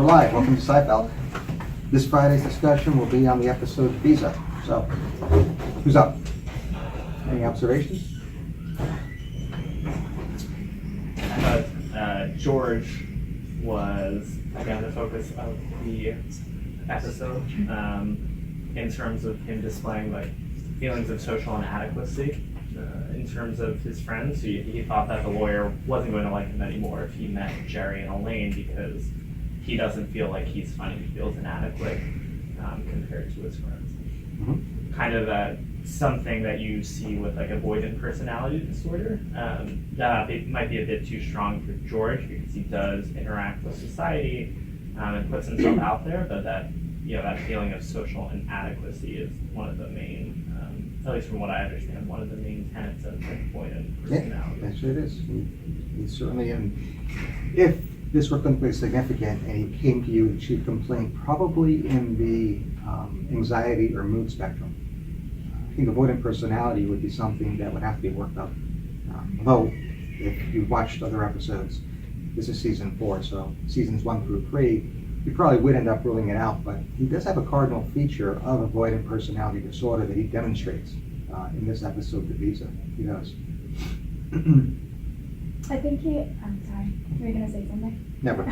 live. Welcome to Psyfeld. This Friday's discussion will be on the episode Visa. So, who's up? Any observations? I thought George was, again, the focus of the episode in terms of him displaying like feelings of social inadequacy in terms of his friends. He thought that the lawyer wasn't going to like him anymore if he met Jerry and Elaine because he doesn't feel like he's funny. He feels inadequate compared to his friends. Mm-hmm. Kind of something that you see with like avoidant personality disorder. That might be a bit too strong for George because he does interact with society and puts himself out there, but that feeling of social inadequacy is one of the main, at least from what I understand, one of the main tenets of avoidant personality. Yeah, actually it is. He certainly, if this were clinically significant and he came to you with a chief complaint, probably in the anxiety or mood spectrum, I think avoidant personality would be something that would have to be worked up. Although, if you've watched other episodes, this is season 4, so seasons 1 through 3, you probably would end up ruling it out, but he does have a cardinal feature of avoidant personality disorder that he demonstrates in this episode, The Visa. He does. I think I'm sorry, were you gonna say something? Never.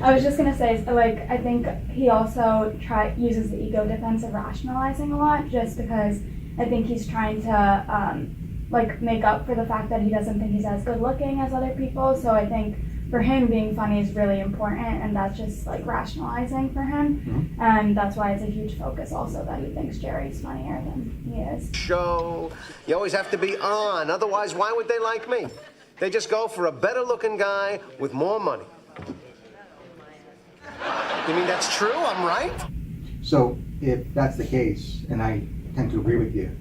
I was just gonna say, I think he also uses the ego defense of rationalizing a lot, just because I think he's trying to make up for the fact that he doesn't think he's as good looking as other people. So I think for him, being funny is really important, and that's just rationalizing for him. Mm-hmm. And that's why it's a huge focus also that he thinks Jerry's funnier than he is. Show. You always have to be on, otherwise why would they like me? They just go for a better looking guy with more money. You mean that's true? I'm right? So if that's the case, and I tend to agree with you,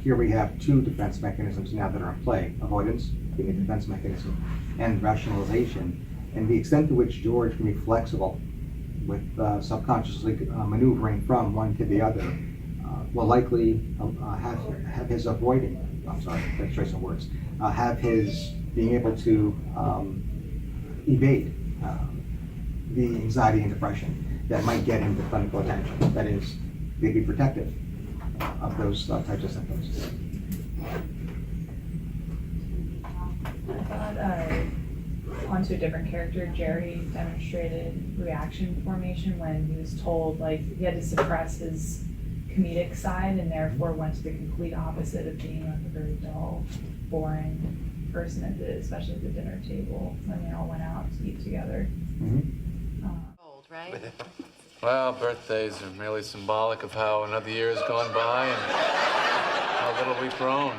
here we have 2 defense mechanisms now that are in play. Avoidance being a defense mechanism, and rationalization. And the extent to which George can be flexible with subconsciously maneuvering from one to the other will likely have his avoiding, I'm sorry, that's choice of words, have his being able to evade the anxiety and depression that might get him the clinical attention. That is, they'd be protective of those types of symptoms. I thought, onto a different character, Jerry demonstrated reaction formation when he was told he had to suppress his comedic side and therefore went to the complete opposite of being a very dull, boring person especially at the dinner table when they all went out to eat together. Mm-hmm. Old, right? Well, birthdays are merely symbolic of how another year has gone by and how little we've grown.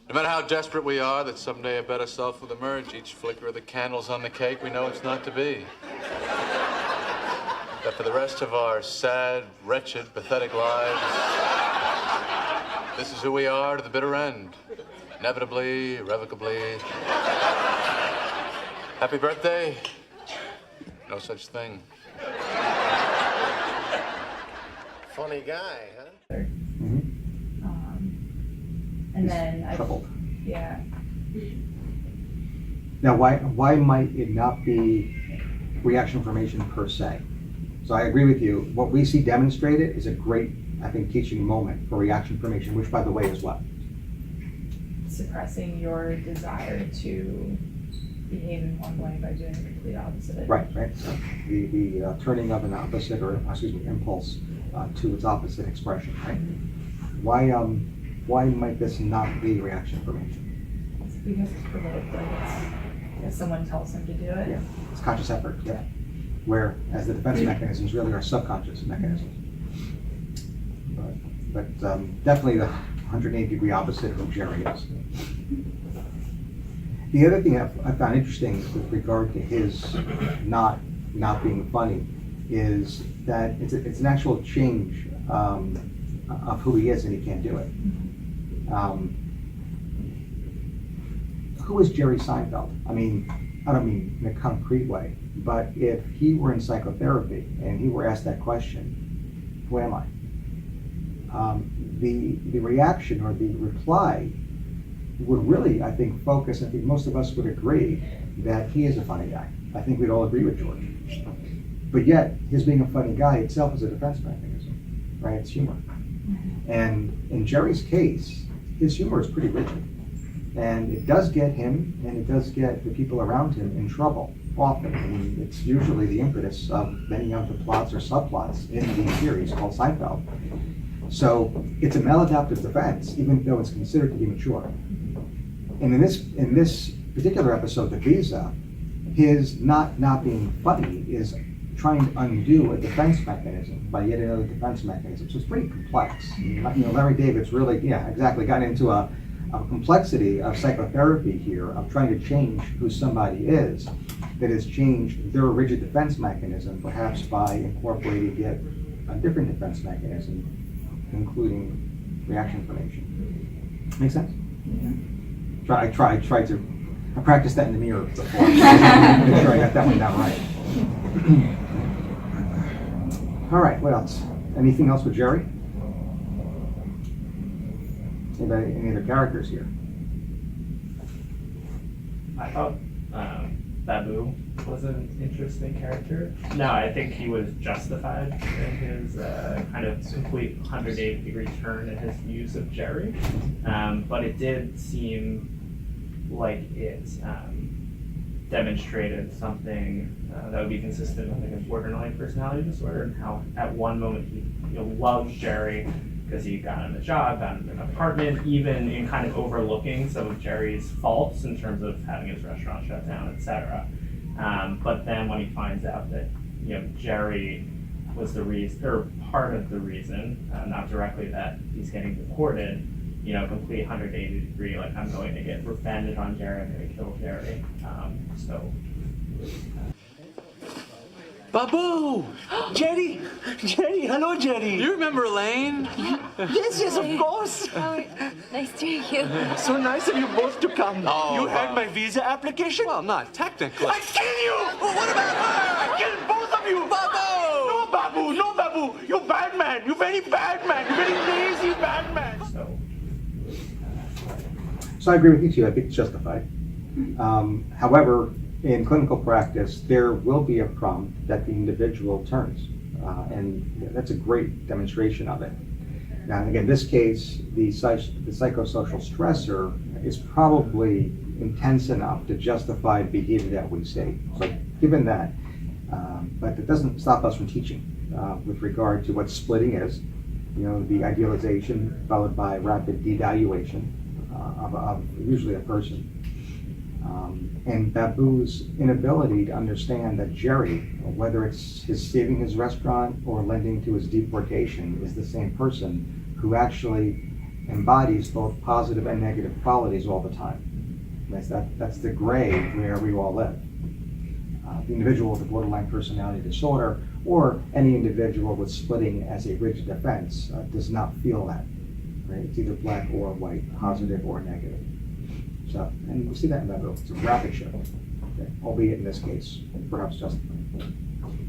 No matter how desperate we are that someday a better self will emerge, each flicker of the candles on the cake, we know it's not to be. That for the rest of our sad, wretched, pathetic lives, this is who we are to the bitter end. Inevitably, irrevocably. Happy birthday. No such thing. Funny guy, huh? And then Troubled. yeah. Now, why might it not be reaction formation per se? So I agree with you. What we see demonstrated is a great, I think, teaching moment for reaction formation, which, by the way, is what? Suppressing your desire to behave in one way by doing the complete opposite. Right. So the turning of an opposite, impulse to its opposite expression, right? Why might this not be reaction formation? It's because it's provoked, if someone tells him to do it. Yeah, it's conscious effort, yeah. Whereas the defense mechanisms really are subconscious mechanisms. But definitely the 180-degree opposite of who Jerry is. The other thing I found interesting with regard to his not being funny is that it's an actual change of who he is, and he can't do it. Who is Jerry Seinfeld? I mean, I don't mean in a concrete way, but if he were in psychotherapy and he were asked that question, who am I? The reaction or the reply would really, I think, focus, I think most of us would agree, that he is a funny guy. I think we'd all agree with George. But yet, his being a funny guy itself is a defense mechanism, right? It's humor. And in Jerry's case, his humor is pretty rigid. And it does get him, and it does get the people around him in trouble, often. I mean, it's usually the impetus of many of the plots or subplots in the series called Seinfeld. So it's a maladaptive defense, even though it's considered to be mature. And in this particular episode, The Visa, his not being funny is trying to undo a defense mechanism by yet another defense mechanism. So it's pretty complex. You know, Larry David's really, got into a complexity of psychotherapy here, of trying to change who somebody is, that has changed their rigid defense mechanism, perhaps by incorporating yet a different defense mechanism, including reaction formation. Make sense? I practiced that in the mirror before. Make sure I got that one down right. All right, what else? Anything else with Jerry? Any other characters here? I thought Babu was an interesting character. No, I think he was justified in his kind of complete 180-degree turn in his views of Jerry. But it did seem like it demonstrated something that would be consistent with like a borderline personality disorder, and how at one moment he loves Jerry because he got him a job, got him an apartment, even in kind of overlooking some of Jerry's faults in terms of having his restaurant shut down, etc. But then when he finds out that Jerry was the reason, or part of the reason, not directly, that he's getting deported, complete 180-degree, like, I'm going to get revenge on Jerry, I'm going to kill Jerry. Babu! Jerry! Jerry, hello, Jerry! You remember Elaine? Yes, of course! Oh, nice to meet you. So nice of you both to come. Oh, you had my visa application? Well, not technically. I kill you! Well, what about her? I kill both of you! Babu! No, Babu! No, Babu! You're bad man! You're very bad man! You're very lazy bad man! So I agree with you too. I think it's justified. However, in clinical practice, there will be a prompt that the individual turns, and that's a great demonstration of it. Now, again, in this case, the psychosocial stressor is probably intense enough to justify behavior that we see. So, given that, but it doesn't stop us from teaching with regard to what splitting is. The idealization followed by rapid devaluation of usually a person. And Babu's inability to understand that Jerry, whether it's his saving his restaurant or lending to his deportation, is the same person who actually embodies both positive and negative qualities all the time. That's the gray where we all live. The individual with a borderline personality disorder, or any individual with splitting as a rigid defense, does not feel that. Right? It's either black or white, positive or negative. So, and we see that in Babu. It's a rapid shift, okay? Albeit in this case, perhaps justified.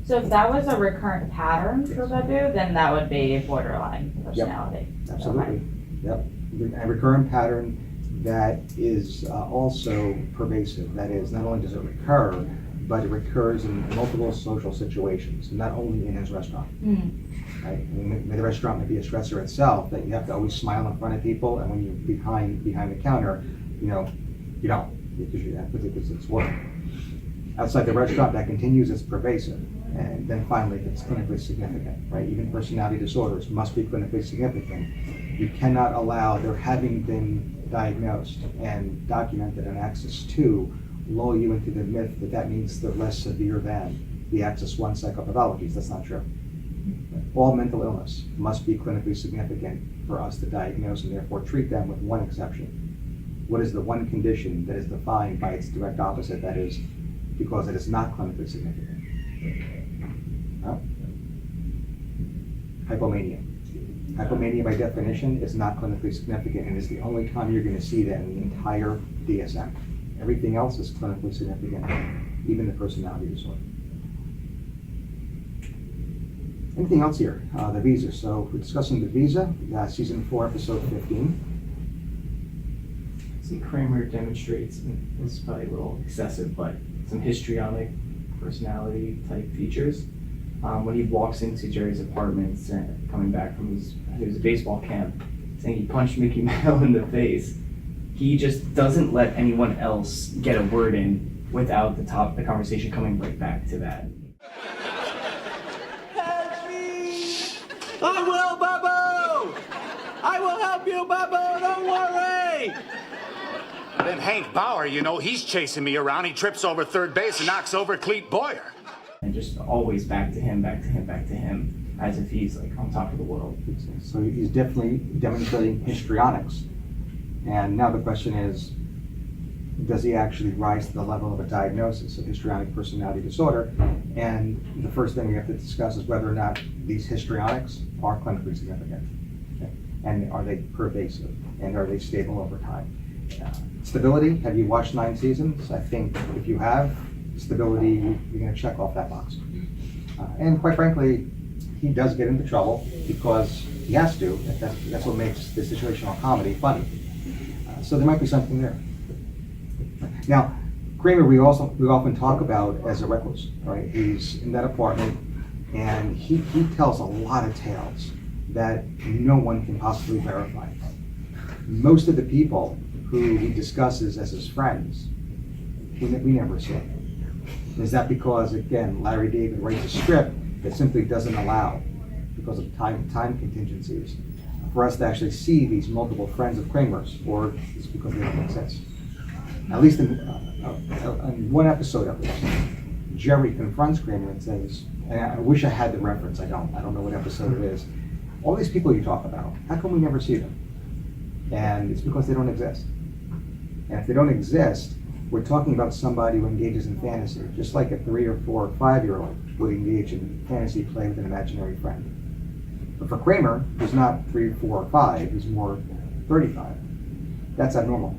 So if that was a recurrent pattern for Babu, then that would be borderline personality. Absolutely. Yep. A recurrent pattern that is also pervasive. That is, not only does it recur, but it recurs in multiple social situations, not only in his restaurant. Right? I mean, the restaurant may be a stressor itself, that you have to always smile in front of people, and when you're behind the counter, you don't, because it's work. Outside the restaurant, that continues, it's pervasive. And then finally, it's clinically significant, right? Even personality disorders must be clinically significant. You cannot allow their having been diagnosed and documented on Axis 2 lull you into the myth that means they're less severe than the Axis 1 psychopathologies. That's not true. All mental illness must be clinically significant for us to diagnose and therefore treat them, with one exception. What is the one condition that is defined by its direct opposite, that is, because it is not clinically significant? Hypomania. Hypomania, by definition, is not clinically significant, and is the only time you're going to see that in the entire DSM. Everything else is clinically significant, even the personality disorder. Anything else here? The visa. So we're discussing the visa, season 4, episode 15. I see Kramer demonstrates, and this is probably a little excessive, but some histrionic personality type features. When he walks into Jerry's apartment, coming back from his baseball camp, saying he punched Mickey Mantle in the face, he just doesn't let anyone else get a word in without the conversation coming right back to that. Help me! I will, Babu! I will help you, Babu! Don't worry! Then Hank Bauer, you know, he's chasing me around. He trips over third base and knocks over Clete Boyer. And just always back to him, as if he's like on top of the world. So he's definitely demonstrating histrionics. And now the question is, does he actually rise to the level of a diagnosis of histrionic personality disorder? And the first thing we have to discuss is whether or not these histrionics are clinically significant. Okay? And are they pervasive? And are they stable over time? Stability, have you watched 9 seasons? I think if you have, stability, you're going to check off that box. And quite frankly, he does get into trouble because he has to. That's what makes the situational comedy funny. So there might be something there. Now, Kramer, we often talk about as a recluse, right? He's in that apartment, and he tells a lot of tales that no one can possibly verify. Most of the people who he discusses as his friends, we never see. Is that because, again, Larry David writes a script that simply doesn't allow, because of time contingencies, for us to actually see these multiple friends of Kramer's, or it's because they don't exist? At least in one episode of this, Jerry confronts Kramer and says, and I wish I had the reference, I don't know what episode it is. All these people you talk about, how come we never see them? And it's because they don't exist. And if they don't exist, we're talking about somebody who engages in fantasy, just like a 3 or 4 or 5-year-old would engage in fantasy play with an imaginary friend. But for Kramer, who's not 3, 4, or 5, he's more 35. That's abnormal.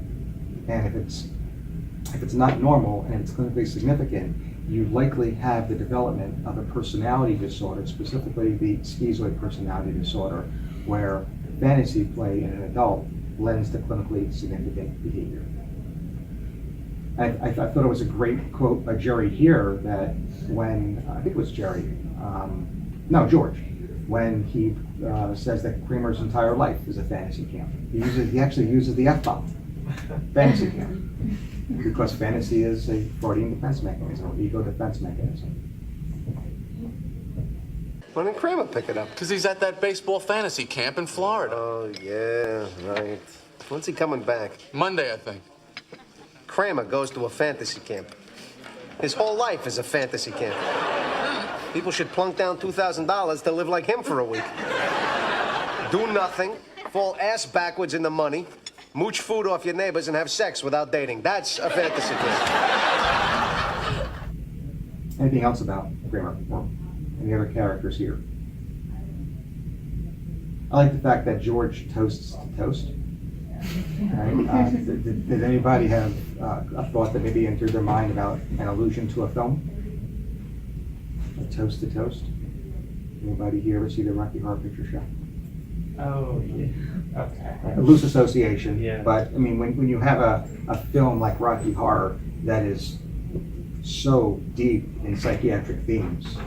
And if it's not normal and it's clinically significant, you likely have the development of a personality disorder, specifically the schizoid personality disorder, where fantasy play in an adult lends to clinically significant behavior. I thought it was a great quote by Jerry here that when, I think it was Jerry, George, when he says that Kramer's entire life is a fantasy camp. He actually uses the F-bomb, fantasy camp, because fantasy is a Freudian defense mechanism, or ego defense mechanism. When did Kramer pick it up? Because he's at that baseball fantasy camp in Florida. Oh, yeah, right. When's he coming back? Monday, I think. Kramer goes to a fantasy camp. His whole life is a fantasy camp. People should plunk down $2,000 to live like him for a week. Do nothing, fall ass backwards in the money, mooch food off your neighbors, and have sex without dating. That's a fantasy camp. Anything else about Kramer or any other characters here? I like the fact that George toasts to toast. Right? Did anybody have a thought that maybe entered their mind about an allusion to a film? A toast to toast? Anybody here ever see the Rocky Horror Picture Show? Oh, yeah. Okay. A loose association, Yeah. But I mean, when you have a film like Rocky Horror that is so deep in psychiatric themes,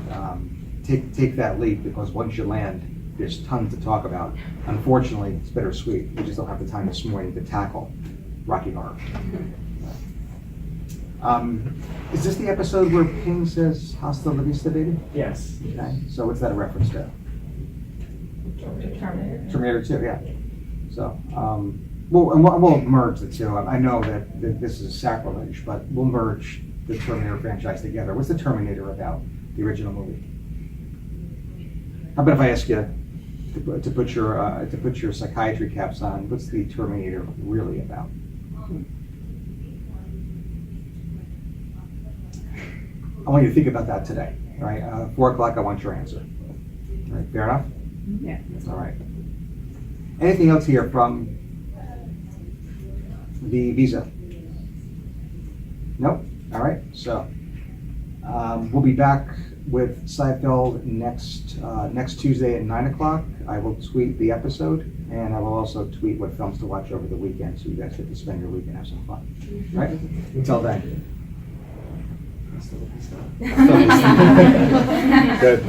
take that leap, because once you land, there's tons to talk about. Unfortunately, it's bittersweet. We just don't have the time this morning to tackle Rocky Horror. Is this the episode where King says "Hasta la vista, baby"? Yes. Okay. So what's that a reference to? Terminator 2, yeah. So, we'll merge the two. I know that this is sacrilege, but we'll merge the Terminator franchise together. What's the Terminator about, the original movie? How about if I ask you to put your psychiatry caps on? What's the Terminator really about? I want you to think about that today. All right, 4 o'clock. I want your answer. All right, fair enough. Yeah. All right. Anything else here from the visa? Nope. All right. So we'll be back with Psyfeld next Tuesday at 9 o'clock. I will tweet the episode, and I will also tweet what films to watch over the weekend, so you guys get to spend your week and have some fun. All right? Until then. Still be stuff. Good.